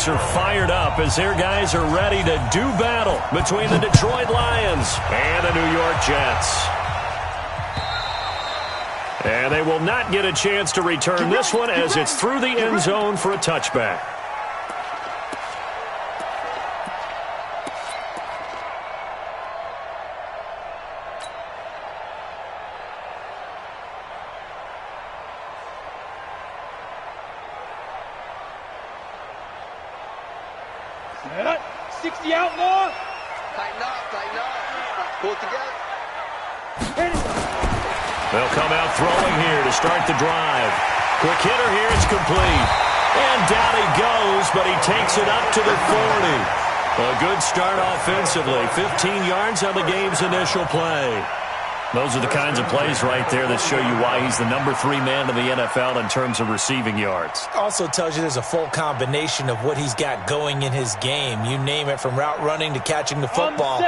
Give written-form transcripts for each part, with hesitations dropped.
fans are fired up as their guys are ready to do battle between the Detroit Lions and the New York Jets. And they will not get a chance to return this one as it's through the end zone for a touchback. Set. 60 out more. Tighten up, tighten up. Pull it together. They'll come out throwing here to start the drive. Quick hitter here, it's complete. And down he goes, but he takes it up to the 40. A good start offensively. 15 yards on the game's initial play. Those are the kinds of plays right there that show you why he's the #3 man in the NFL in terms of receiving yards. Also tells you there's a full combination of what he's got going in his game. You name it, from route running to catching the football.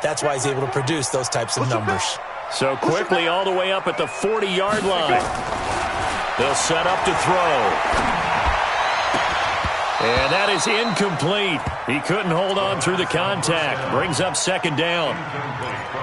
That's why he's able to produce those types of numbers. So quickly all the way up at the 40-yard line. They'll set up to throw. And that is incomplete. He couldn't hold on through the contact. Brings up second down.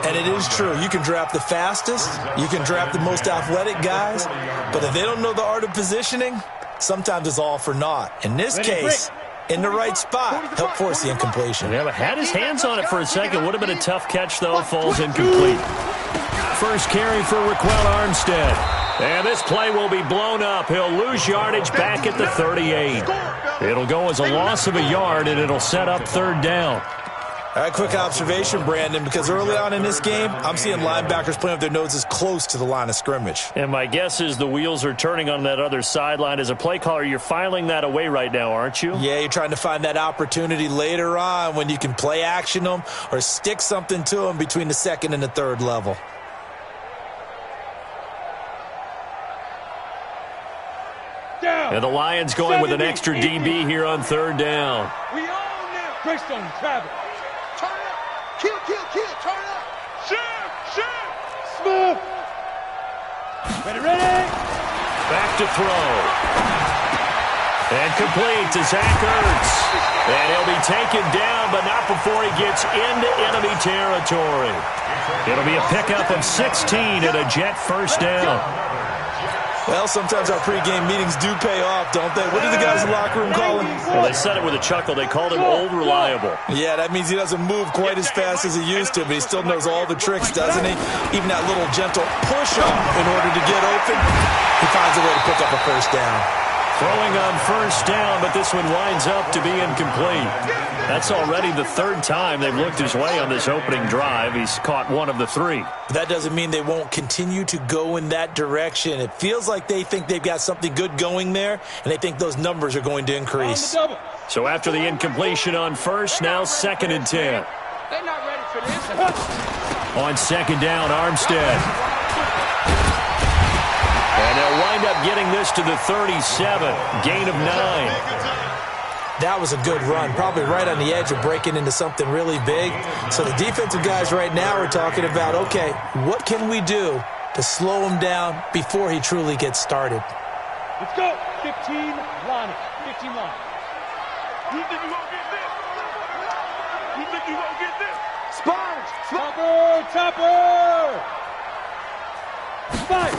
And it is true. You can draft the fastest. You can draft the most athletic guys. But if they don't know the art of positioning, sometimes it's all for naught. In this case, in the right spot, help force the incompletion. Yeah, but had his hands on it for a second. Would have been a tough catch, though. Falls incomplete. First carry for Raquel Armstead. And this play will be blown up. He'll lose yardage back at the 38. It'll go as a loss of a yard, and it'll set up third down. All right, quick observation, Brandon, because early on in this game, I'm seeing linebackers playing with their noses close to the line of scrimmage. And my guess is the wheels are turning on that other sideline. As a play caller, you're filing that away right now, aren't you? Yeah, you're trying to find that opportunity later on when you can play action them or stick something to them between the second and the third level. And the Lions going with an extra DB here on third down. We own now. Greystone, Travis. Turn up. Kill, kill, kill. Turn up. Shoot. Smooth. Ready. Back to throw. And complete to Zach Ertz. And he'll be taken down, but not before he gets into enemy territory. It'll be a pickup of 16 and a Jet first down. Well, sometimes our pregame meetings do pay off, don't they? What do the guys in the locker room call him? Well, they said it with a chuckle. They called him Old Reliable. Yeah, that means he doesn't move quite as fast as he used to, but he still knows all the tricks, doesn't he? Even that little gentle push-up in order to get open, he finds a way to pick up a first down. Throwing on first down, but this one winds up to be incomplete. That's already the third time they've looked his way on this opening drive. He's caught one of the three. But that doesn't mean they won't continue to go in that direction. It feels like they think they've got something good going there, and they think those numbers are going to increase. So after the incompletion on first, now 2nd and 10. They're not ready for this. On second down, Armstead. And they'll wind up getting this to the 37, gain of 9. That was a good run, probably right on the edge of breaking into something really big. So the defensive guys right now are talking about, okay, what can we do to slow him down before he truly gets started? Let's go. 15 line. 15 line. You think you won't get this? You think you won't get this? Sponge. Topper. Fight.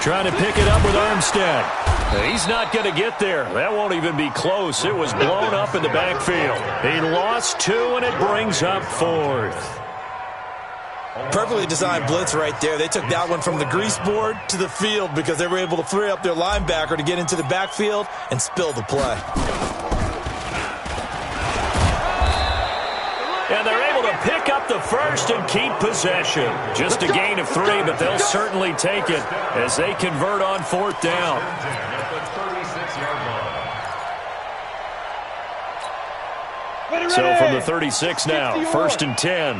Trying to pick it up with Armstead. He's not going to get there. That won't even be close. It was blown up in the backfield. He lost 2, and it brings up 4th. Perfectly designed blitz right there. They took that one from the grease board to the field because they were able to free up their linebacker to get into the backfield and spill the play. And they're able to pick up the first and keep possession. Just a gain of 3, but they'll certainly take it as they convert on 4th down. So from the 36 now, 1st and 10.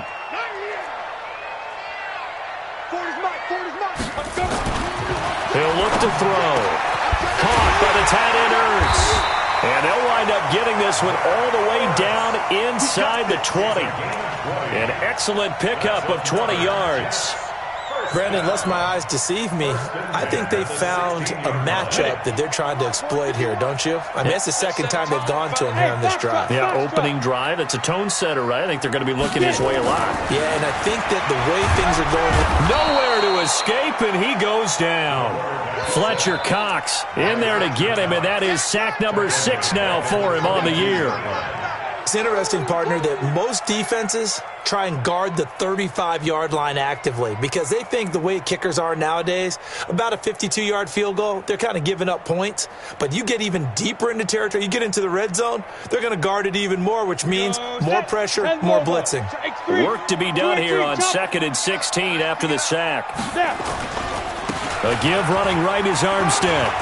He'll look to throw. Caught by the tight end Ertz. And they'll wind up getting this one all the way down inside the 20. An excellent pickup of 20 yards. Brandon, unless my eyes deceive me, I think they found a matchup that they're trying to exploit here, don't you? I mean, it's the second time they've gone to him here on this drive. Yeah, opening drive. It's a tone setter, right? I think they're going to be looking his way a lot. Yeah, and I think that the way things are going... Nowhere to escape, and he goes down. Fletcher Cox in there to get him, and that is sack number 6 now for him on the year. It's interesting, partner, that most defenses try and guard the 35-yard line actively because they think the way kickers are nowadays, about a 52-yard field goal, they're kind of giving up points. But you get even deeper into territory, you get into the red zone, they're going to guard it even more, which means more pressure, more blitzing. Work to be done here on 2nd and 16 after the sack. A give running right is Armstead.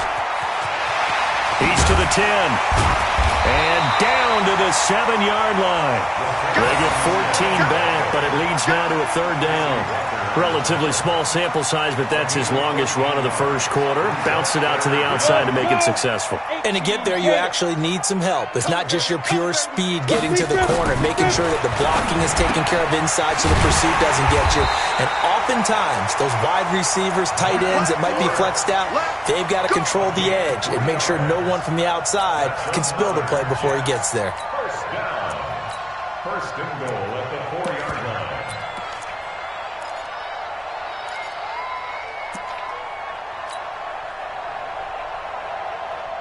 He's to the 10. And down to the 7-yard line. They get 14 back, but it leads now to a 3rd down. Relatively small sample size, but that's his longest run of the first quarter. Bounced it out to the outside to make it successful. And to get there, you actually need some help. It's not just your pure speed getting to the corner, making sure that the blocking is taken care of inside so the pursuit doesn't get you. And oftentimes, those wide receivers, tight ends that might be flexed out, they've got to control the edge and make sure no one from the outside can spill the play before he gets there. First and goal at the 4-yard line.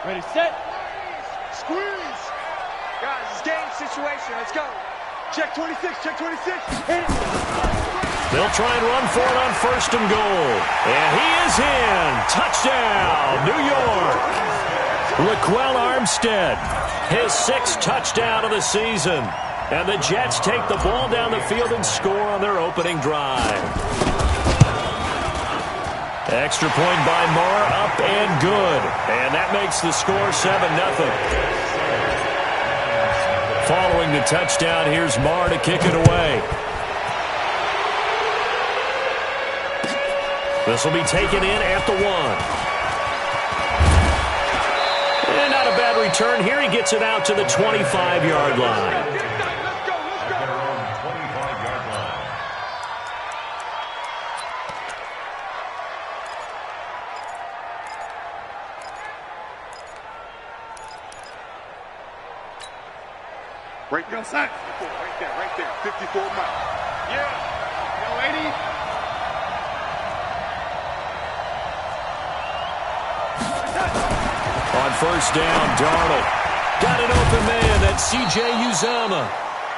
Ready, set. Squeeze. Guys, it's game situation. Let's go. Check 26, check 26. Hit it. They'll try and run for it on 1st and goal. And he is in. Touchdown, New York. Raquel Armstead, his 6th touchdown of the season. And the Jets take the ball down the field and score on their opening drive. Extra point by Marr, up and good. And that makes the score 7-0. Following the touchdown, here's Marr to kick it away. This will be taken in at the 1. And not a bad return here. He gets it out to the 25-yard line. Right there, side. Right there. 54 miles. Yeah. Yo, 80. On 1st down, Darnold. Got an open man. That's C.J. Uzomah.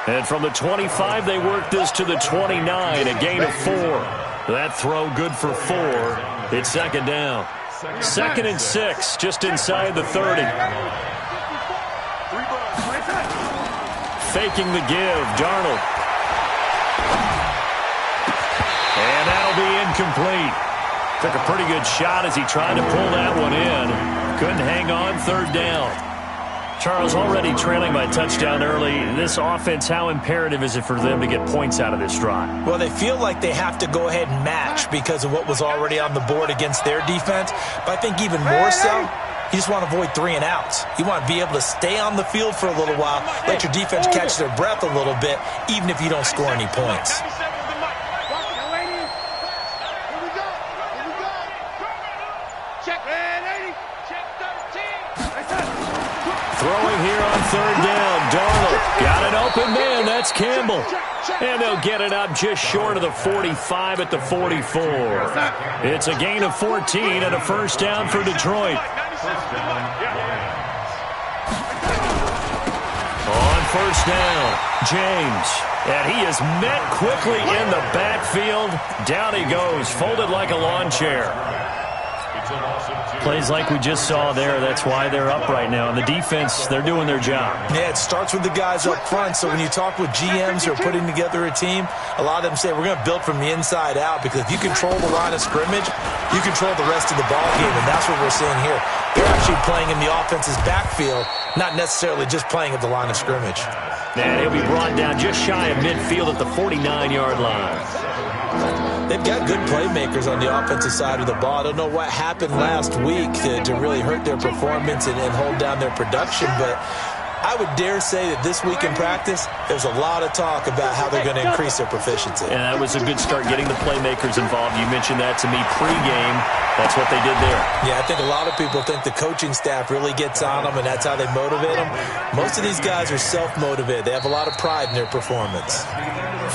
And from the 25, they work this to the 29, a gain of 4. That throw good for 4. It's 2nd down. 2nd and 6, just inside the 30. Faking the give, Darnold. And that'll be incomplete. Took a pretty good shot as he tried to pull that one in. Couldn't hang on, 3rd down. Charles, already trailing by touchdown early. This offense, how imperative is it for them to get points out of this drive? Well, they feel like they have to go ahead and match because of what was already on the board against their defense. But I think even more so, you just want to avoid 3 and outs. You want to be able to stay on the field for a little while, let your defense catch their breath a little bit, even if you don't score any points. Throwing here on 3rd down, Darnold. Got an open man, that's Campbell. And they'll get it up just short of the 45 at the 44. It's a gain of 14 and a 1st down for Detroit. On 1st down, James. And he is met quickly in the backfield. Down he goes, folded like a lawn chair. Plays like we just saw there. That's why they're up right now. And the defense, they're doing their job. Yeah, it starts with the guys up front. So when you talk with GMs who are putting together a team, a lot of them say we're going to build from the inside out because if you control the line of scrimmage, you control the rest of the ball game. And that's what we're seeing here. They're actually playing in the offense's backfield, not necessarily just playing at the line of scrimmage. And he'll be brought down just shy of midfield at the 49-yard line. They've got good playmakers on the offensive side of the ball. I don't know what happened last week to really hurt their performance and hold down their production, but I would dare say that this week in practice, there's a lot of talk about how they're going to increase their proficiency. And that was a good start, getting the playmakers involved. You mentioned that to me pregame. That's what they did there. Yeah, I think a lot of people think the coaching staff really gets on them, and that's how they motivate them. Most of these guys are self-motivated. They have a lot of pride in their performance.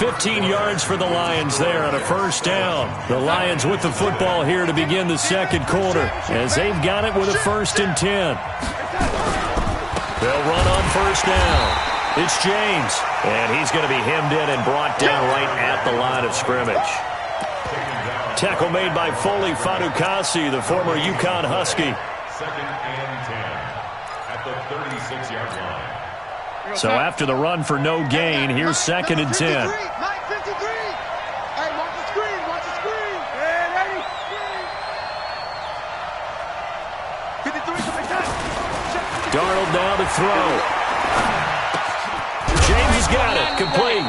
15 yards for the Lions there on a first down. The Lions with the football here to begin the second quarter, as they've got it with a 1st and 10. They'll run on first down. It's James, and he's going to be hemmed in and brought down right at the line of scrimmage. Tackle made by Foley Fadukasi, the former UConn Husky. 2nd and 10 at the 36-yard line. So after the run for no gain, here's 2nd and 10. Mike 53. Hey, watch the screen. Watch the screen. Hey, ready? 53 coming down. Darnold now to throw. James has got it. Complete.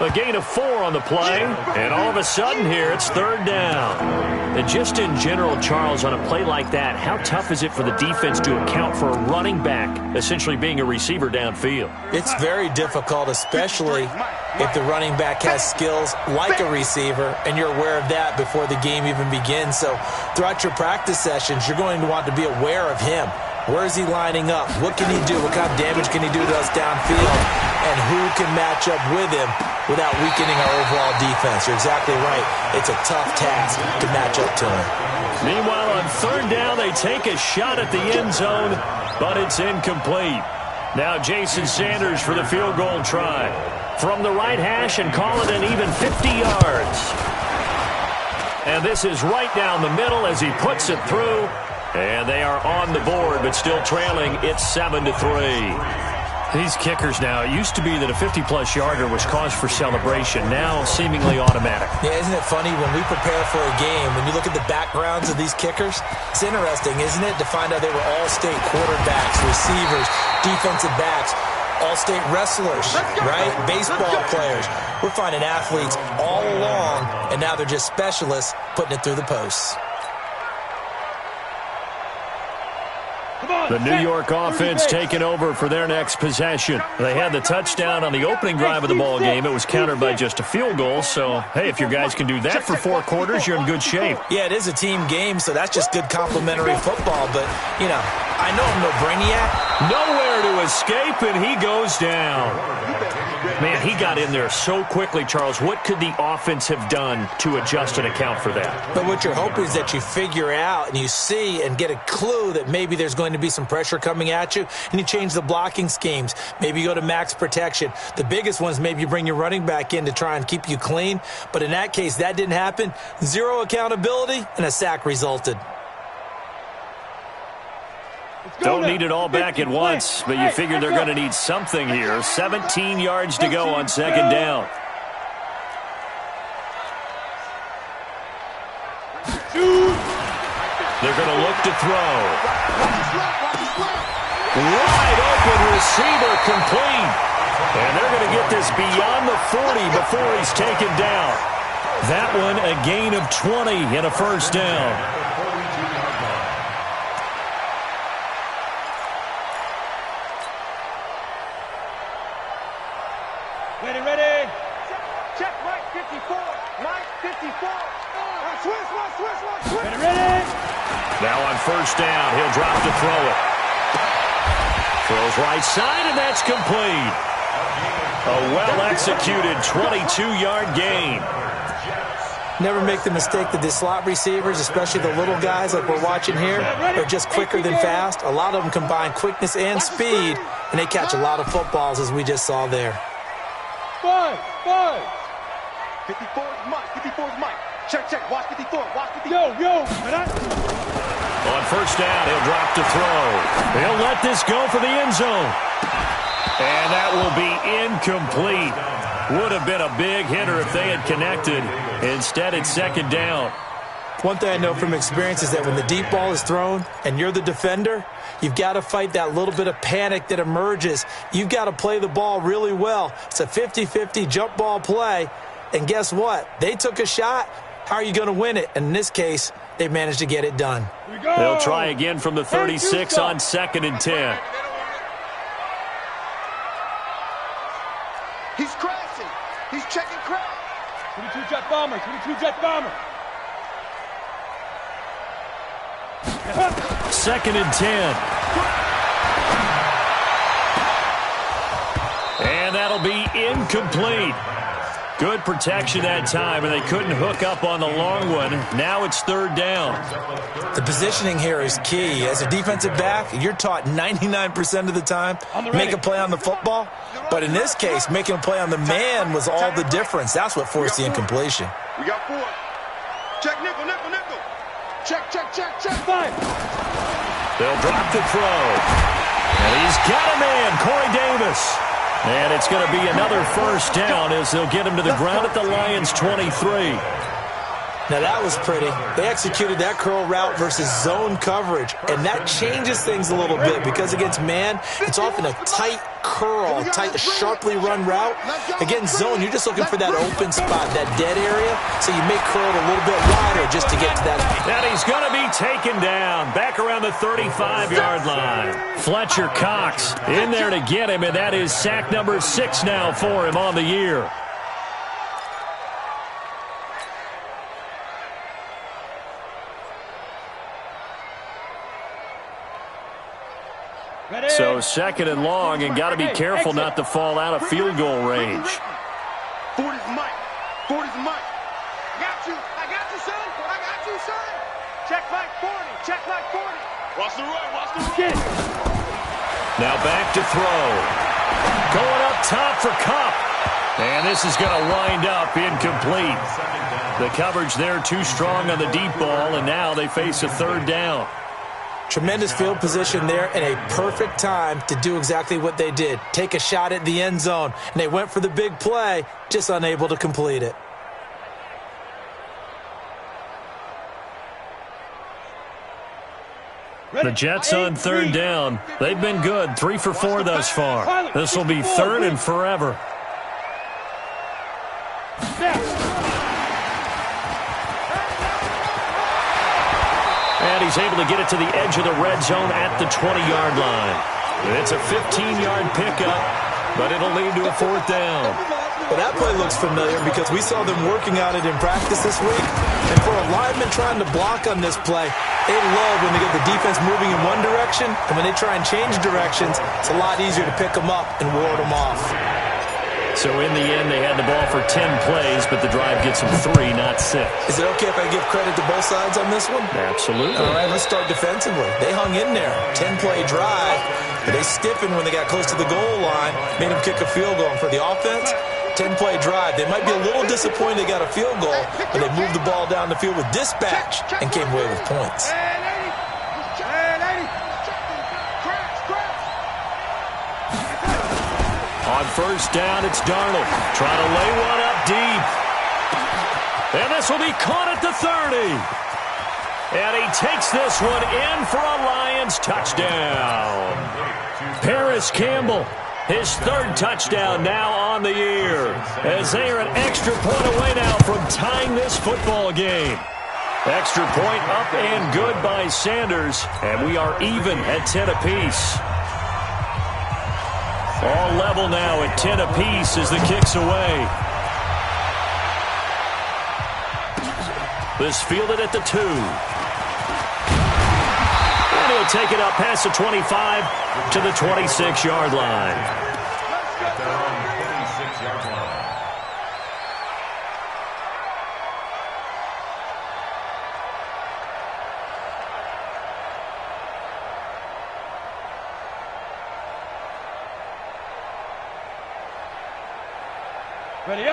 A gain of 4 on the play, and all of a sudden here, it's 3rd down. And just in general, Charles, on a play like that, how tough is it for the defense to account for a running back essentially being a receiver downfield? It's very difficult, especially if the running back has skills like a receiver, and you're aware of that before the game even begins. So throughout your practice sessions, you're going to want to be aware of him. Where is he lining up? What can he do? What kind of damage can he do to us downfield? And who can match up with him without weakening our overall defense? You're exactly right. It's a tough task to match up to him. Meanwhile, on 3rd down, they take a shot at the end zone, but it's incomplete. Now Jason Sanders for the field goal try. From the right hash and call it an even 50 yards. And this is right down the middle as he puts it through. And they are on the board, but still trailing. It's 7-3. These kickers now, it used to be that a 50-plus yarder was cause for celebration. Now seemingly automatic. Yeah, isn't it funny when we prepare for a game, when you look at the backgrounds of these kickers, it's interesting, isn't it, to find out they were all-state quarterbacks, receivers, defensive backs, all-state wrestlers, right? Baseball players. We're finding athletes all along, and now they're just specialists putting it through the posts. The New York offense taking over for their next possession. They had the touchdown on the opening drive of the ball game. It was countered by just a field goal. So, hey, if your guys can do that for 4 quarters, you're in good shape. Yeah, it is a team game, so that's just good complimentary football. But, you know, I know I'm no brainiac. Nowhere to escape, and he goes down. Man, he got in there so quickly, Charles. What could the offense have done to adjust and account for that? But what you're hoping is that you figure out and you see and get a clue that maybe there's going to be some pressure coming at you, and you change the blocking schemes. Maybe you go to max protection. The biggest one is maybe you bring your running back in to try and keep you clean. But in that case, that didn't happen. 0 accountability, and a sack resulted. Don't need it all back at once, but you figure they're going to need something here. 17 yards to go on 2nd down. They're going to look to throw. Wide open receiver complete. And they're going to get this beyond the 40 before he's taken down. That one a gain of 20 and a 1st down. Ready. Check, Mike 54. Mike 54. Switch. Ready. Now on 1st down, he'll drop to throw it. Throws right side, and that's complete. A well-executed 22-yard gain. Never make the mistake that the slot receivers, especially the little guys like we're watching here, are just quicker than fast. A lot of them combine quickness and speed, and they catch a lot of footballs, as we just saw there. 5. 54 is Mike. Check. Watch 54. Yo. On 1st down, he'll drop to throw. He'll let this go for the end zone. And that will be incomplete. Would have been a big hitter if they had connected. Instead, it's 2nd down. One thing I know from experience is that when the deep ball is thrown and you're the defender, you've got to fight that little bit of panic that emerges. You've got to play the ball really well. It's a 50-50 jump ball play. And guess what? They took a shot. How are you going to win it? And in this case, they managed to get it done. They'll try again from the 36 on 2nd and 10. He's crashing. He's checking crash. 22 jet bomber. 22 jet bomber. 2nd and 10. And that'll be incomplete. Good protection that time, and they couldn't hook up on the long one. Now it's 3rd down. The positioning here is key. As a defensive back, you're taught 99% of the time, make a play on the football. But in this case, making a play on the man was all the difference. That's what forced the incompletion. We got 4. Check nickel, nickel, nickel. Check, check, check, check. 5. They'll drop the throw. And he's got a man, Corey Davis. And it's going to be another 1st down as they'll get him to the ground at the Lions' 23. Now that was pretty. They executed that curl route versus zone coverage, and that changes things a little bit because against man, it's often a tight curl, tight, sharply run route. Against zone, you're just looking for that open spot, that dead area, so you make curl a little bit wider just to get to that. And he's going to be taken down back around the 35-yard line. Fletcher Cox in there to get him, and that is sack number 6 now for him on the year. So 2nd and long, and got to be careful not to fall out of field goal range. 40's Mike. 40's Mike. I got you, son. I got you, son. Check Mike 40. Check Mike 40. Watch the run. Watch the run. Now back to throw. Going up top for Kupp. And this is going to wind up incomplete. The coverage there too strong on the deep ball, and now they face a 3rd down. Tremendous field position there and a perfect time to do exactly what they did. Take a shot at the end zone. And they went for the big play, just unable to complete it. The Jets on 3rd down. They've been good, 3 for 4 thus far. This will be 3rd and forever. And he's able to get it to the edge of the red zone at the 20-yard line. It's a 15-yard pickup, but it'll lead to a 4th down. Well, that play looks familiar because we saw them working on it in practice this week. And for a lineman trying to block on this play, they love when they get the defense moving in one direction, and when they try and change directions, it's a lot easier to pick them up and ward them off. So in the end, they had the ball for 10 plays, but the drive gets them 3, not 6. Is it okay if I give credit to both sides on this one? Absolutely. All right, let's start defensively. They hung in there. 10-play drive, but they stiffened when they got close to the goal line, made them kick a field goal. And for the offense, 10-play drive. They might be a little disappointed they got a field goal, but they moved the ball down the field with dispatch and came away with points. On 1st down, it's Darnold. Trying to lay one up deep. And this will be caught at the 30. And he takes this one in for a Lions touchdown. Paris Campbell, his 3rd touchdown now on the year, as they are an extra point away now from tying this football game. Extra point up and good by Sanders, and we are even at 10 apiece. All level now at 10 apiece as the kick's away. This fielded at the 2. And he'll take it up past the 25 to the 26-yard line. At their own 26-yard line.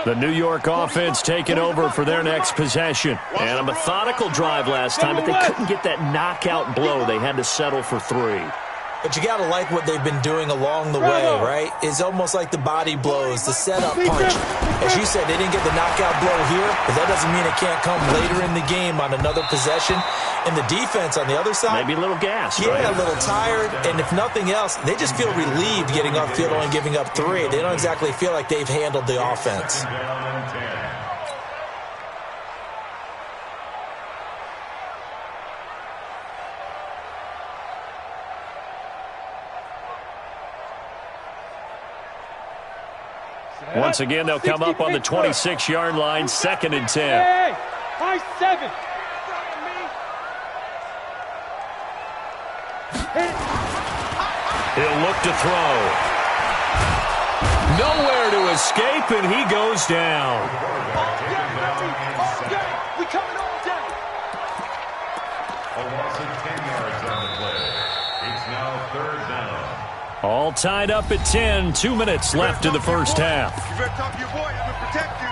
The New York offense taking over for their next possession. And a methodical drive last time, but they couldn't get that knockout blow. They had to settle for 3. But you got to like what they've been doing along the way, right? It's almost like the body blows, the setup punch. As you said, they didn't get the knockout blow here, but that doesn't mean it can't come later in the game on another possession. And the defense on the other side, maybe a little gas, yeah, right? A little tired. And if nothing else, they just feel relieved getting off field and giving up 3. They don't exactly feel like they've handled the offense. Once again, they'll come up on the 26-yard line, 2nd and 10. Hey, high 7. He'll look to throw. Nowhere to escape, and he goes down. We coming all day. A loss of 10 yards on the play. It's now 3rd down. All tied up at 10. 2 minutes left in the first half. You better talk to your boy. I'm going to protect you.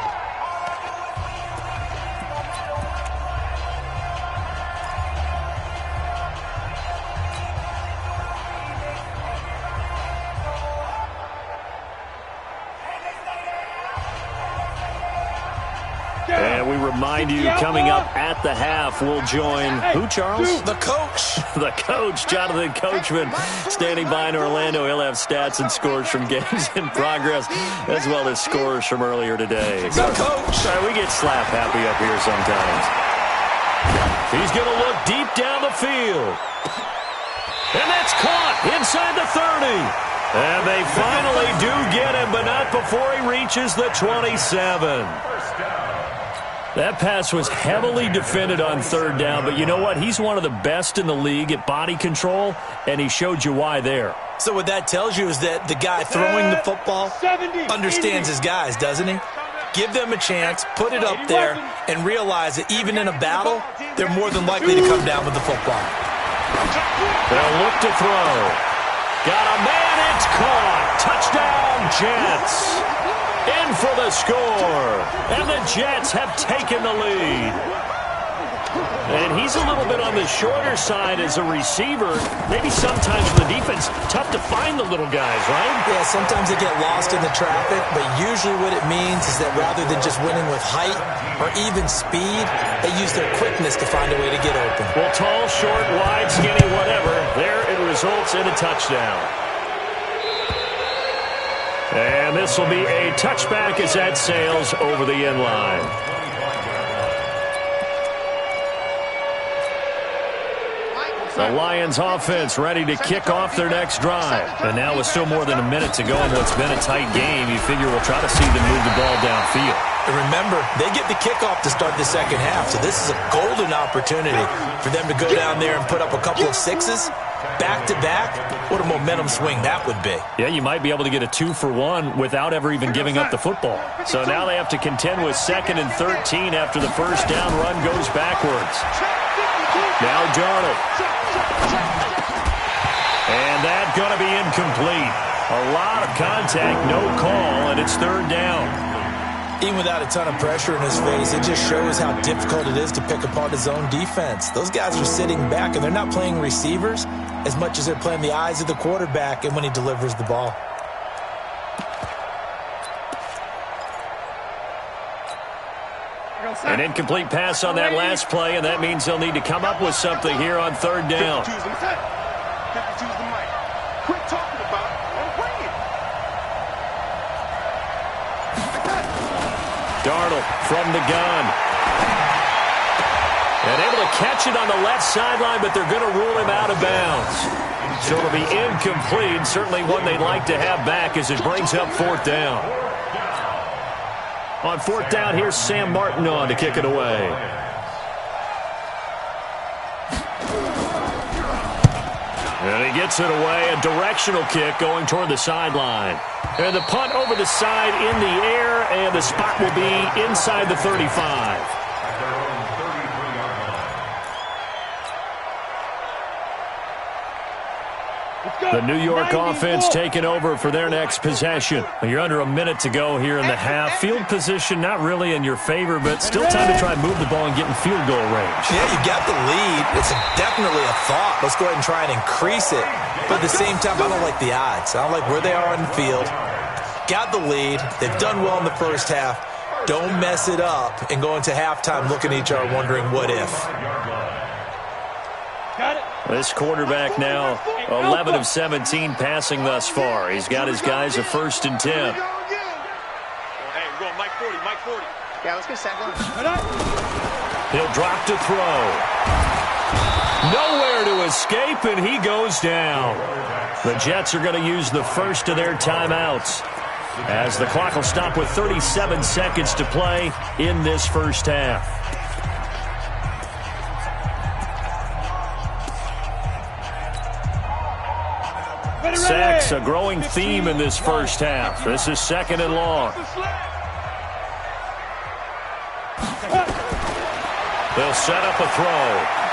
And we remind you, coming up at the half, we'll join who, Charles? The coach. The coach, Jonathan Coachman, standing by in Orlando. He'll have stats and scores from games in progress, as well as scores from earlier today. The coach. Sorry, we get slap happy up here sometimes. He's going to look deep down the field. And that's caught inside the 30. And they finally do get him, but not before he reaches the 27. That pass was heavily defended on 3rd down, but you know what? He's one of the best in the league at body control, and he showed you why there. So what that tells you is that the guy throwing the football understands his guys, doesn't he? Give them a chance, put it up there, and realize that even in a battle, they're more than likely to come down with the football. They'll look to throw. Got a man, it's caught. Touchdown, Jets. In for the score. And the Jets have taken the lead. And he's a little bit on the shorter side as a receiver. Maybe sometimes for the defense, tough to find the little guys, right? Yeah, sometimes they get lost in the traffic, but usually what it means is that rather than just winning with height or even speed, they use their quickness to find a way to get open. Well, tall, short, wide, skinny, whatever, there it results in a touchdown. And this will be a touchback as that sails over the end line. The Lions offense ready to kick off their next drive. And now with still more than a minute to go in what's been a tight game, you figure we'll try to see them move the ball downfield. And remember, they get the kickoff to start the second half, so this is a golden opportunity for them to go down there and put up a couple of sixes. Back-to-back, what a momentum swing that would be. Yeah, you might be able to get a 2-for-1 without ever even giving up the football. So now they have to contend with 2nd and 13 after the first down run goes backwards. Now Darnold. And that's going to be incomplete. A lot of contact, no call, and it's 3rd down. Even without a ton of pressure in his face, it just shows how difficult it is to pick apart his own defense. Those guys are sitting back, and they're not playing receivers as much as they're playing the eyes of the quarterback and when he delivers the ball. An incomplete pass on that last play, and that means they'll need to come up with something here on 3rd down. Quit talking about it and bring it. Darnold from the gun. And able to catch it on the left sideline, but they're going to rule him out of bounds. So it'll be incomplete, certainly one they'd like to have back as it brings up 4th down. On 4th down, here's Sam Martin on to kick it away. And he gets it away, a directional kick going toward the sideline. And the punt over the side in the air, and the spot will be inside the 35. The New York offense taking over for their next possession. You're under a minute to go here in the half. Field position not really in your favor, but still time to try and move the ball and get in field goal range. Yeah, you got the lead. It's definitely a thought. Let's go ahead and try and increase it. But at the same time, I don't like the odds. I don't like where they are on the field. Got the lead. They've done well in the first half. Don't mess it up and go into halftime looking at each other wondering what if. This quarterback now 11 of 17 passing thus far. He's got his guys a 1st and 10. Hey, we're going Mike 40, Mike 40. Yeah, let's get second. He'll drop to throw. Nowhere to escape, and he goes down. The Jets are going to use the first of their timeouts. as the clock will stop with 37 seconds to play in this first half. Sacks, a growing theme in this first half. This is 2nd and long. They'll set up a throw.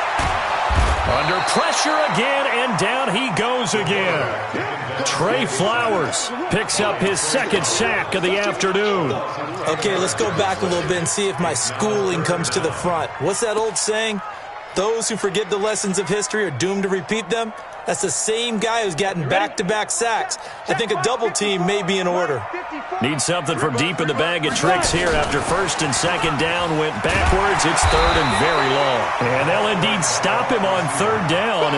Under pressure again, and down he goes again. Trey Flowers picks up his 2nd sack of the afternoon. Okay, let's go back a little bit and see if my schooling comes to the front. What's that old saying? Those who forget the lessons of history are doomed to repeat them. That's the same guy who's gotten back-to-back sacks. I think a double team may be in order. Need something from deep in the bag of tricks here after 1st and 2nd down went backwards. It's 3rd and very long. And they'll indeed stop him on 3rd down.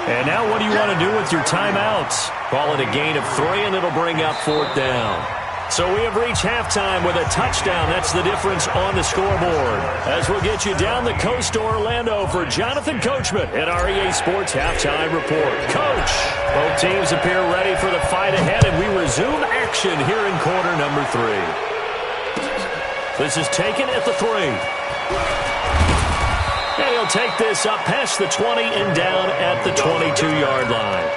And now what do you want to do with your timeouts? Call it a gain of 3, and it'll bring up 4th down. So we have reached halftime with a touchdown. That's the difference on the scoreboard. As we'll get you down the coast to Orlando for Jonathan Coachman at our EA Sports Halftime Report. Coach, both teams appear ready for the fight ahead, and we resume action here in quarter number 3. This is taken at the 3. And he'll take this up past the 20 and down at the 22-yard line.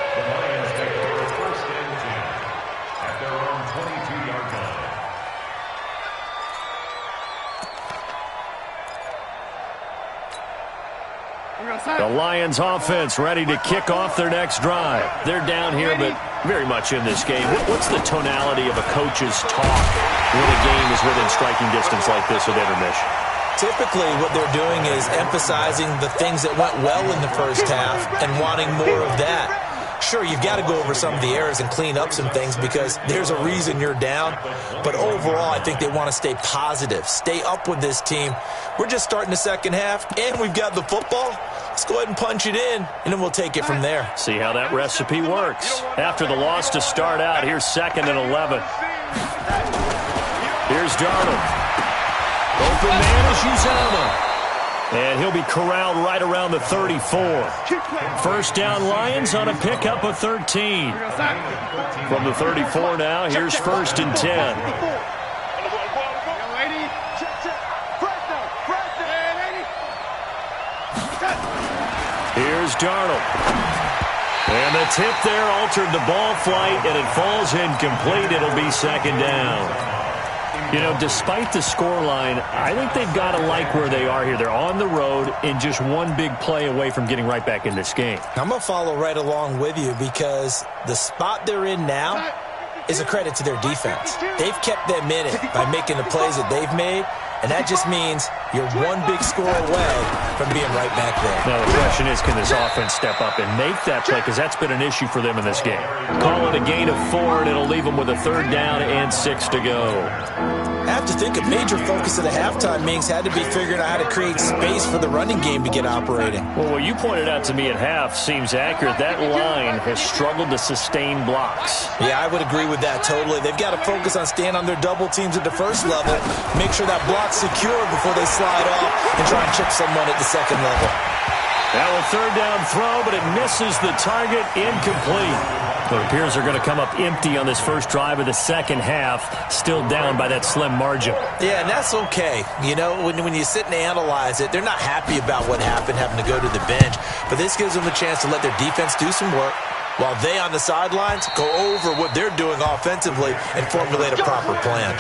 The Lions offense ready to kick off their next drive. They're down here, but very much in this game. What's the tonality of a coach's talk when a game is within striking distance like this at intermission? Typically, what they're doing is emphasizing the things that went well in the first half and wanting more of that. Sure, you've got to go over some of the errors and clean up some things because there's a reason you're down. But overall, I think they want to stay positive, stay up with this team. We're just starting the second half, and we've got the football. Let's go ahead and punch it in, and then we'll take it from there. See how that recipe works. After the loss to start out, here's 2nd and 11. Here's Darnold. Open man is Uzama. And he'll be corralled right around the 34. 1st down Lions on a pickup of 13. From the 34 now, here's 1st and 10. Here's Darnold. And the tip there altered the ball flight, and it falls incomplete. It'll be 2nd down. You know, despite the scoreline, I think they've got to like where they are here. They're on the road and just one big play away from getting right back in this game. I'm going to follow right along with you because the spot they're in now is a credit to their defense. They've kept them in it by making the plays that they've made, and that just means you're one big score away from being right back there. Now, the question is, can this offense step up and make that play? Because that's been an issue for them in this game. Call it a gain of 4, and it'll leave them with a 3rd down and 6 to go. I have to think a major focus of the halftime meetings had to be figuring out how to create space for the running game to get operating. Well, what you pointed out to me at half seems accurate. That line has struggled to sustain blocks. Yeah, I would agree with that totally. They've got to focus on staying on their double teams at the first level, make sure that block's secure before they slide off and try and chip someone at the second level. Now a 3rd down throw, but it misses the target, incomplete. It appears they're going to come up empty on this first drive of the second half, still down by that slim margin. Yeah, and that's okay. You know, when you sit and analyze it, they're not happy about what happened, having to go to the bench. But this gives them a chance to let their defense do some work while they on the sidelines go over what they're doing offensively and formulate a proper plan.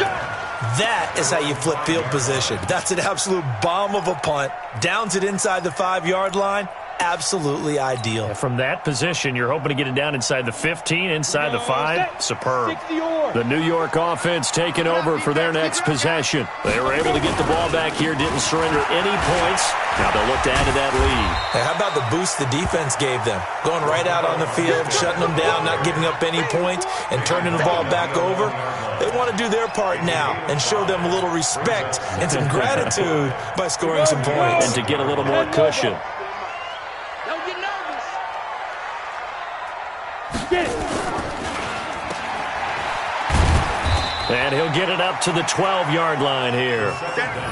That is how you flip field position. That's an absolute bomb of a punt. Downs it inside the 5-yard line. Absolutely ideal. And from that position, you're hoping to get it down inside the 15, inside the 5. Superb. The New York offense taking over for their next possession. They were able to get the ball back here, didn't surrender any points. Now they'll look to add to that lead. Hey, how about the boost the defense gave them? Going right out on the field, shutting them down, not giving up any points, and turning the ball back over. They want to do their part now and show them a little respect and some gratitude by scoring some points. And to get a little more cushion. And he'll get it up to the 12-yard line here.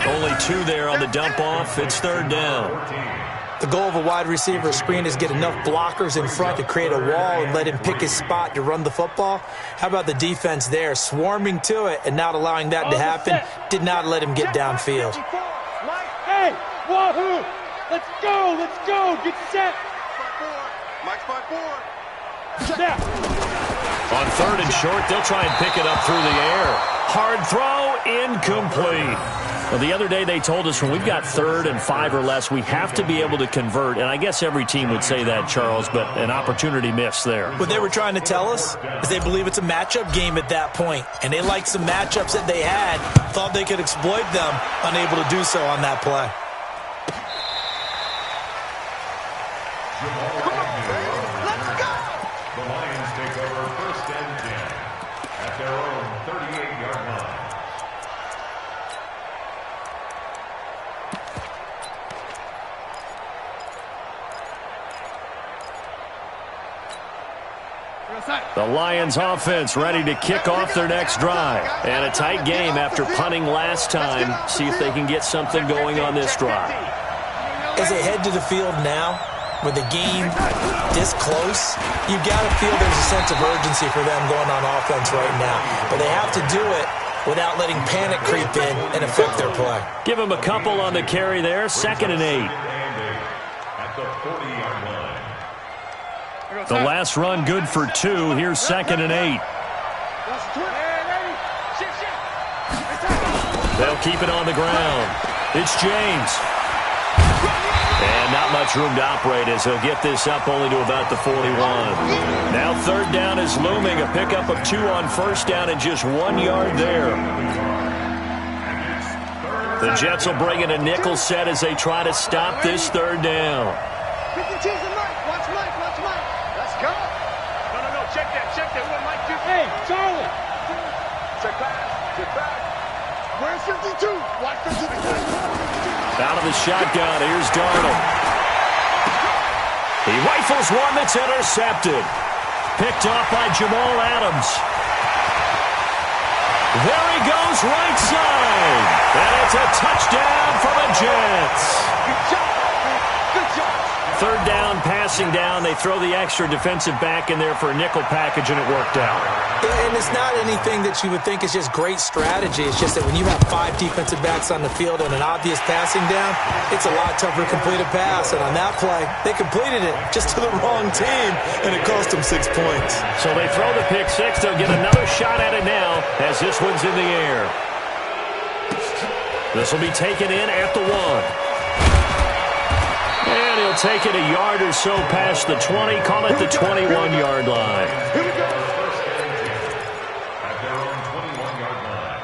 Only 2 there on the dump-off. It's 3rd down. The goal of a wide receiver screen is get enough blockers in front to create a wall and let him pick his spot to run the football. How about the defense there, swarming to it and not allowing that to happen? Did not let him get downfield. Hey, wahoo! Let's go, get set. Mike's by 4. Snap. On 3rd and short, they'll try and pick it up through the air. Hard throw, incomplete. Well, the other day they told us when we've got 3rd and 5 or less, we have to be able to convert. And I guess every team would say that, Charles, but an opportunity missed there. What they were trying to tell us is they believe it's a matchup game at that point. And they liked some matchups that they had, thought they could exploit them, unable to do so on that play. The Lions take over 1st and 10 at their own 38-yard line. The Lions offense ready to kick off their next drive. And a tight game after punting last time. See if they can get something going on this drive. As they head to the field now, with the game this close, you've got to feel there's a sense of urgency for them going on offense right now. But they have to do it without letting panic creep in and affect their play. Give them a couple on the carry there. 2nd and 8. At the 40-yard line. The last run good for 2. Here's 2nd and 8. They'll keep it on the ground. It's James. And not much room to operate as he'll get this up only to about the 41. Now 3rd down is looming. A pickup of 2 on 1st down and just 1 yard there. The Jets will bring in a nickel set as they try to stop this 3rd down. Watch Mike. Let's go. No. Check that. What Mike do? Hey, Charlie. Check back. Where's 52? Watch 52. Out of the shotgun, here's Darnold. He rifles one that's intercepted. Picked off by Jamal Adams. There he goes, right side. And it's a touchdown for the Jets. Good job. 3rd down, passing down. They throw the extra defensive back in there for a nickel package, and it worked out. And it's not anything that you would think is just great strategy. It's just that when you have 5 defensive backs on the field and an obvious passing down, it's a lot tougher to complete a pass. And on that play, they completed it just to the wrong team, and it cost them 6 points. So they throw the pick 6. They'll get another shot at it now as this one's in the air. This will be taken in at the 1. And he'll take it a yard or so past the 20, call it the 21-yard line. Here we go. At their own 21-yard line.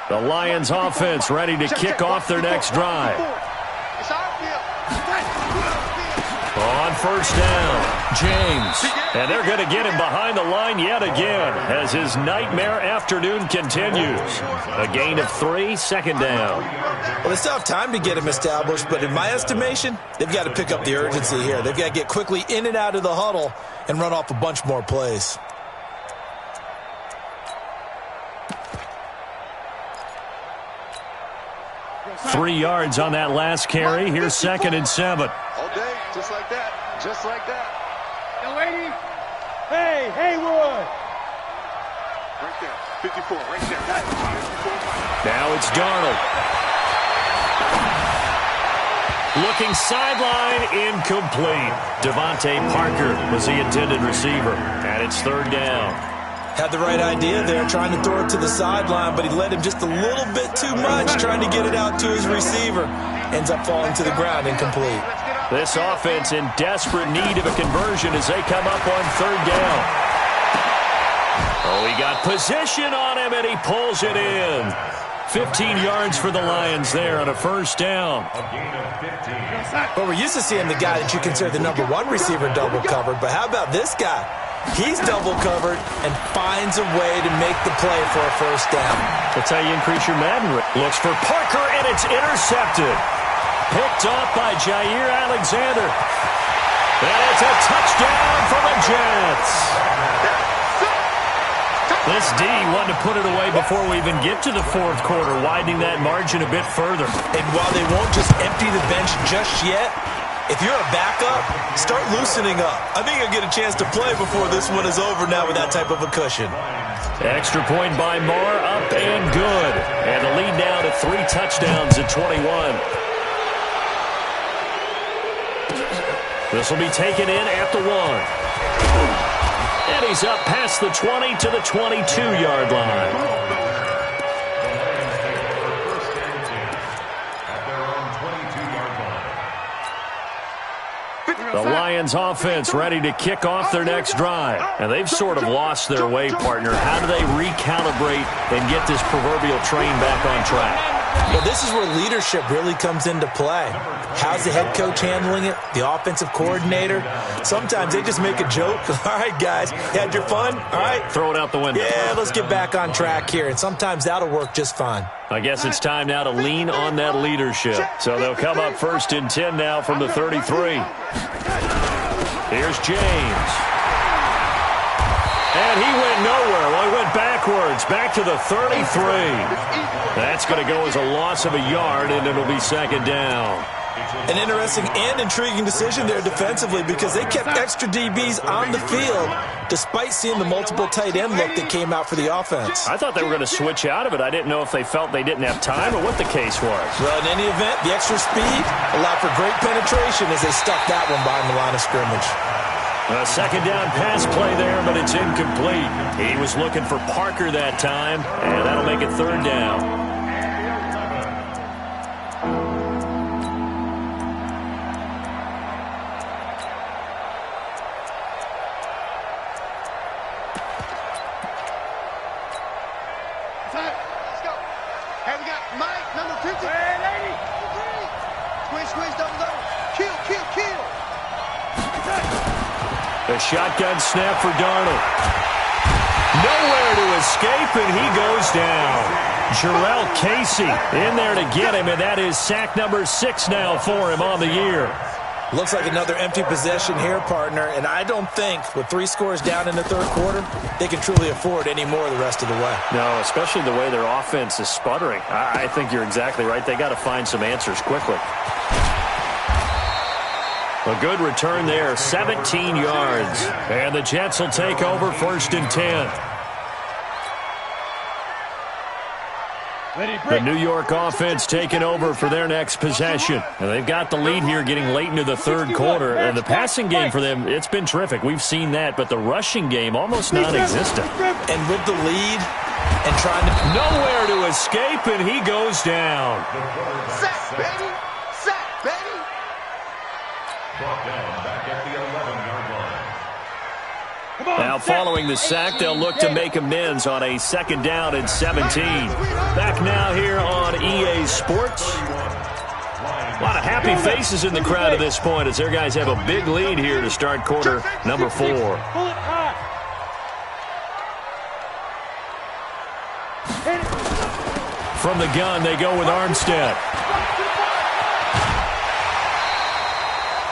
The Lions offense ready to kick off their next drive. It's our field. On 1st down, James. And they're going to get him behind the line yet again as his nightmare afternoon continues. A gain of 3, 2nd down. Well, they still have time to get him established, but in my estimation, they've got to pick up the urgency here. They've got to get quickly in and out of the huddle and run off a bunch more plays. Three yards on that last carry. Here's 2nd and 7. All day, just like that. Yo, lady. Hey, Haywood. Right there. 54, right there. 54. Now it's Darnold. Looking sideline, incomplete. Devontae Parker was the intended receiver, and it's 3rd down. Had the right idea there, trying to throw it to the sideline, but he led him just a little bit too much, trying to get it out to his receiver. Ends up falling to the ground, incomplete. This offense in desperate need of a conversion as they come up on 3rd down. Oh, he got position on him, and he pulls it in. 15 yards for the Lions there on a 1st down. A gain of 15. Well, we're used to seeing the guy that you consider the number 1 receiver double covered, but how about this guy? He's double covered and finds a way to make the play for a 1st down. That's how you increase your Madden rate. Looks for Parker, and it's intercepted. Picked off by Jair Alexander. And it's a touchdown for the Jets. This D wanted to put it away before we even get to the fourth quarter, widening that margin a bit further. And while they won't just empty the bench just yet, if you're a backup, start loosening up. I think you'll get a chance to play before this one is over now with that type of a cushion. Extra point by Marr, up and good. And the lead now to 3 touchdowns at 21. This will be taken in at the 1. And he's up past the 20 to the 22-yard line. The Lions offense ready to kick off their next drive. And they've sort of lost their way, partner. How do they recalibrate and get this proverbial train back on track? Well, this is where leadership really comes into play. How's the head coach handling it? The offensive coordinator? Sometimes they just make a joke. All right, guys, had your fun? All right. Throw it out the window. Yeah, let's get back on track here. And sometimes that'll work just fine. I guess it's time now to lean on that leadership. So they'll come up 1st and 10 now from the 33. Here's James. And he went nowhere. Well, he went backwards, back to the 33. That's going to go as a loss of a yard, and it'll be 2nd down. An interesting and intriguing decision there defensively because they kept extra DBs on the field despite seeing the multiple tight end look that came out for the offense. I thought they were going to switch out of it. I didn't know if they felt they didn't have time or what the case was. Well, in any event, the extra speed allowed for great penetration as they stuck that one behind the line of scrimmage. A 2nd down pass play there, but it's incomplete. He was looking for Parker that time, and that'll make it 3rd down. Let's go. Hey, we got Mike, number 50. Hey, lady. Squish, double. Kill. The shotgun snap for Darnold. Nowhere to escape, and he goes down. Jarrell Casey in there to get him, and that is sack number 6 now for him on the year. Looks like another empty possession here, partner, and I don't think with 3 scores down in the 3rd quarter, they can truly afford any more the rest of the way. No, especially the way their offense is sputtering. I think you're exactly right. They got to find some answers quickly. A good return there, 17 yards. And the Jets will take over 1st and 10. The New York offense taking over for their next possession. And they've got the lead here getting late into the 3rd quarter. And the passing game for them, it's been terrific. We've seen that, but the rushing game almost non-existent. And with the lead and trying to... Nowhere to escape, and he goes down. Sack, baby. Brought down back at the 11-yard line. Now following the sack, they'll look to make amends on a 2nd down and 17. Back now here on EA Sports. A lot of happy faces in the crowd at this point as their guys have a big lead here to start quarter number 4. From the gun, they go with Armstead.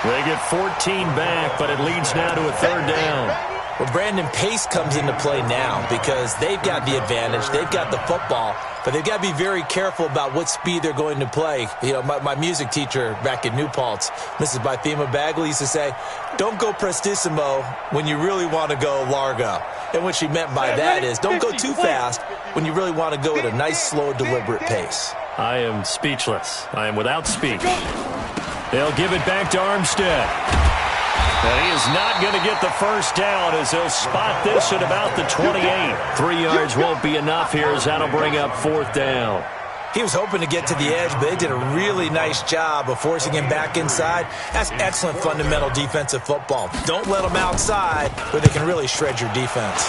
They get 14 back, but it leads now to a 3rd down. Well, Brandon, pace comes into play now because they've got the advantage. They've got the football, but they've got to be very careful about what speed they're going to play. You know, my music teacher back in New Paltz, Mrs. Bythema Bagley, used to say, don't go prestissimo when you really want to go largo. And what she meant by that is don't go too fast when you really want to go at a nice, slow, deliberate pace. I am speechless. I am without speech. They'll give it back to Armstead. And he is not going to get the 1st down as he'll spot this at about the 28. 3 yards won't be enough here as that'll bring up 4th down. He was hoping to get to the edge, but they did a really nice job of forcing him back inside. That's excellent fundamental defensive football. Don't let them outside where they can really shred your defense.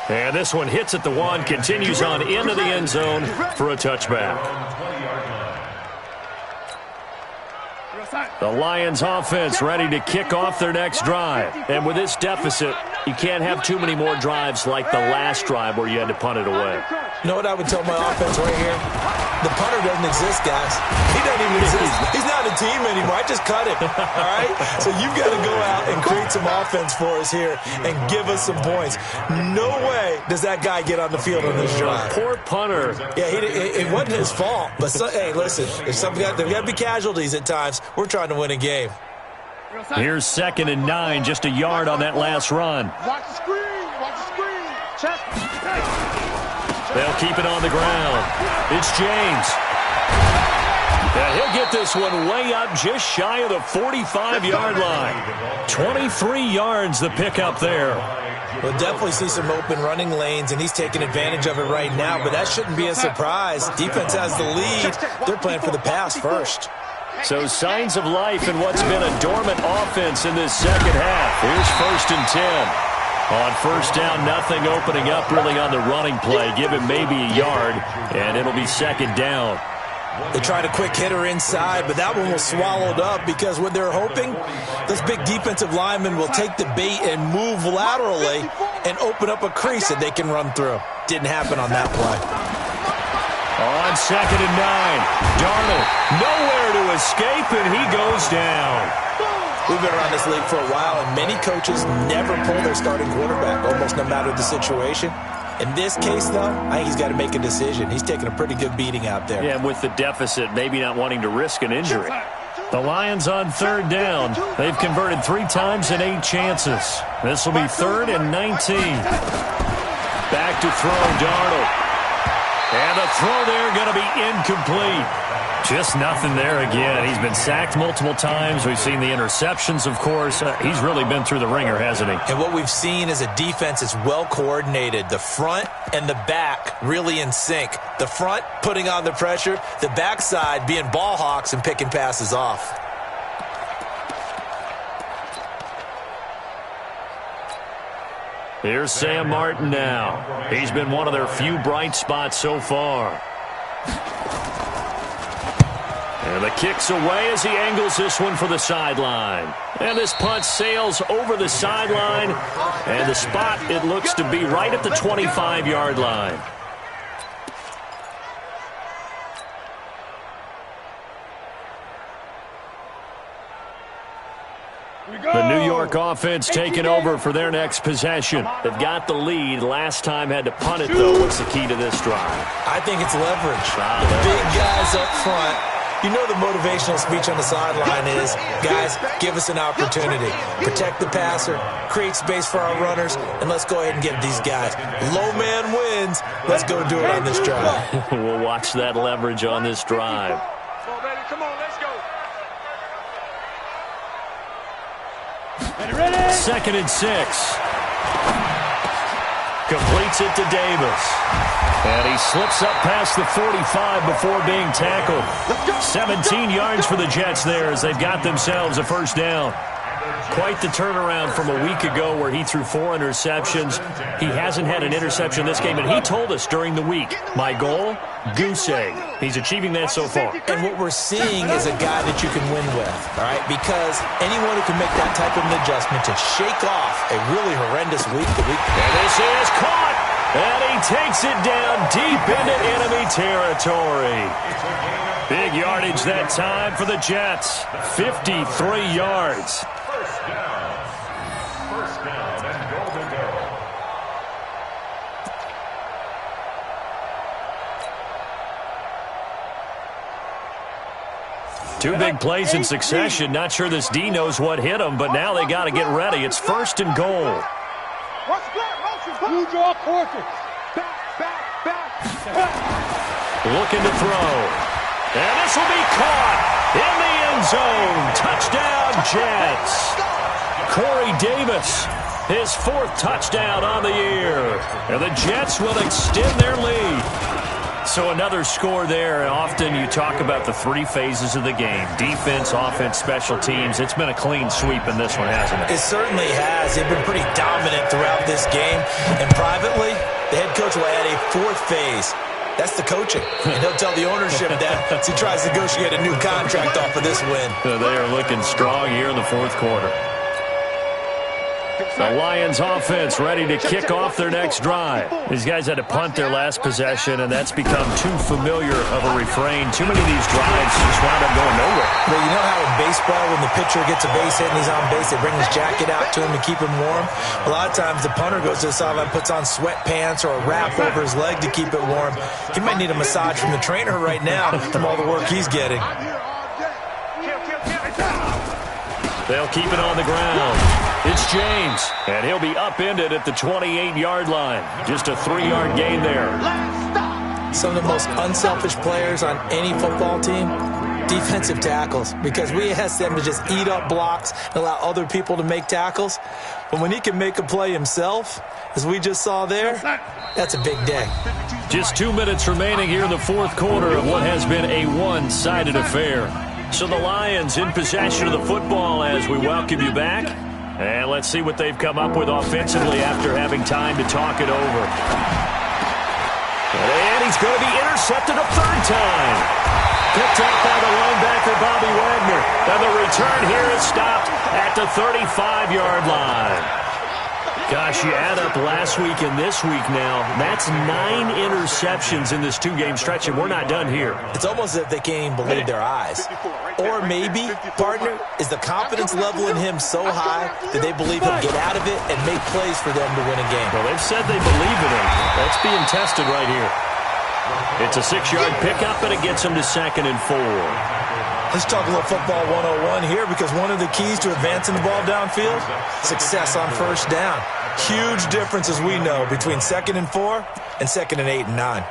And this one hits at the 1, continues on into the end zone for a touchback. The Lions offense ready to kick off their next drive. And with this deficit, you can't have too many more drives like the last drive where you had to punt it away. You know what I would tell my offense right here? The punter doesn't exist, guys. He doesn't even exist. He's not a team anymore. I just cut him, all right? So you've got to go out and create some offense for us here and give us some points. No way does that guy get on the field on this drive. Poor punter. Yeah, it wasn't his fault. But, hey, listen, there's got to be casualties at times. We're trying to win a game. Here's 2nd and 9, just a yard on that last run. Watch the screen. Watch the screen. Check. They'll keep it on the ground. It's James. Yeah, he'll get this one way up just shy of the 45-yard line. 23 yards the pickup there. We'll definitely see some open running lanes, and he's taking advantage of it right now, but that shouldn't be a surprise. Defense has the lead. They're playing for the pass first. So signs of life in what's been a dormant offense in this second half. Here's 1st and 10. On 1st down, nothing opening up really on the running play. Give him maybe a yard, and it'll be 2nd down. They tried a quick hitter inside, but that one was swallowed up because what they're hoping, this big defensive lineman will take the bait and move laterally and open up a crease that they can run through. Didn't happen on that play. On 2nd and 9, Darnold nowhere to escape, and he goes down. We've been around this league for a while, and many coaches never pull their starting quarterback, almost no matter the situation. In this case, though, I think he's got to make a decision. He's taking a pretty good beating out there. Yeah, and with the deficit, maybe not wanting to risk an injury. The Lions on 3rd down. They've converted 3 times in 8 chances. This will be 3rd and 19. Back to throw, Darnold. And the throw there going to be incomplete. Just nothing there again. He's been sacked multiple times. We've seen the interceptions, of course. He's really been through the ringer, hasn't he? And what we've seen is a defense that's well coordinated. The front and the back really in sync. The front putting on the pressure. The backside being ball hawks and picking passes off. Here's Sam Martin now. He's been one of their few bright spots so far. And the kick's away as he angles this one for the sideline. And this punt sails over the sideline. And the spot, it looks to be right at the 25-yard line. The New York offense taking over for their next possession. They've got the lead. Last time had to punt it, though. What's the key to this drive? I think it's leverage. The big guys up front. You know the motivational speech on the sideline is, guys, give us an opportunity. Protect the passer, create space for our runners, and let's go ahead and get these guys. Low man wins. Let's go do it on this drive. We'll watch that leverage on this drive. Come on, let's go. 2nd and 6. Completes it to Davis. And he slips up past the 45 before being tackled. 17 yards for the Jets there as they've got themselves a 1st down. Quite the turnaround from a week ago where he threw 4 interceptions. He hasn't had an interception this game, and he told us during the week, my goal, goose egg. He's achieving that so far. And what we're seeing is a guy that you can win with, all right? Because anyone who can make that type of an adjustment to shake off a really horrendous week. And this is caught, and he takes it down deep into enemy territory. Big yardage that time for the Jets, 53 yards. First down and goal to go. Two big plays in succession. Not sure this D knows what hit him, but now they got to get ready. It's 1st and goal. Blue draw quarter. Looking to throw. And this will be caught in the end zone. Touchdown, Jets. Corey Davis, his 4th touchdown on the year. And the Jets will extend their lead. So another score there. Often you talk about the 3 phases of the game. Defense, offense, special teams. It's been a clean sweep in this one, hasn't it? It certainly has. They've been pretty dominant throughout this game. And privately, the head coach will add a 4th phase. That's the coaching. And he'll tell the ownership that as he tries to negotiate a new contract off of this win. They are looking strong here in the 4th quarter. The Lions offense ready to kick off their next drive. These guys had to punt their last possession, and that's become too familiar of a refrain. Too many of these drives just wound up going nowhere. Well, you know how in baseball, when the pitcher gets a base hit and he's on base, they bring his jacket out to him to keep him warm? A lot of times the punter goes to the sideline, puts on sweatpants or a wrap over his leg to keep it warm. He might need a massage from the trainer right now from all the work he's getting. They'll keep it on the ground. It's James, and he'll be upended at the 28-yard line. Just a 3-yard gain there. Some of the most unselfish players on any football team, defensive tackles, because we ask them to just eat up blocks and allow other people to make tackles. But when he can make a play himself, as we just saw there, that's a big day. Just 2 minutes remaining here in the fourth quarter of what has been a one-sided affair. So the Lions in possession of the football as we welcome you back. And let's see what they've come up with offensively after having time to talk it over. And he's going to be intercepted a third time. Picked up by the linebacker, Bobby Wagner. And the return here is stopped at the 35-yard line. Gosh, you add up last week and this week now, that's 9 interceptions in this 2-game stretch, and we're not done here. It's almost as if they can't even believe their eyes. Or maybe, partner, is the confidence level in him so high that they believe he'll get out of it and make plays for them to win a game. Well, they've said they believe in him. That's being tested right here. It's a 6-yard pickup, and it gets him to 2nd and 4. Let's talk a little football 101 here, because one of the keys to advancing the ball downfield, success on first down. Huge difference, as we know, between 2nd and 4 and 2nd and 8 and 9.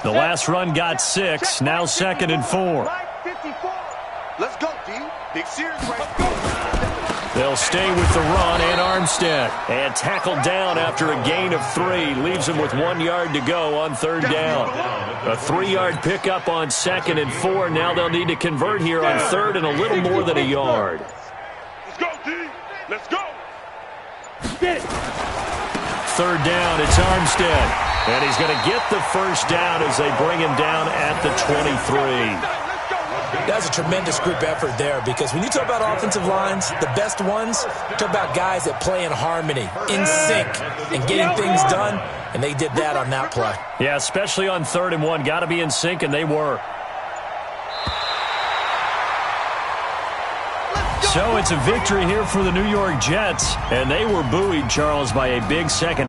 The last run got 6, now 2nd and 4. Let's go, D. Big series right. They'll stay with the run and Armstead. And tackled down after a gain of 3. Leaves him with 1 yard to go on 3rd down. A 3-yard pickup on 2nd and 4. Now they'll need to convert here on 3rd and a little more than a yard. Let's go, D. Let's go. 3rd down, it's Armstead. And he's going to get the first down as they bring him down at the 23. That's a tremendous group effort there, because when you talk about offensive lines, the best ones, talk about guys that play in harmony, in sync, and getting things done, and they did that on that play. Yeah, especially on 3rd and 1. Got to be in sync, and they were. So it's a victory here for the New York Jets, and they were buoyed, Charles, by a big second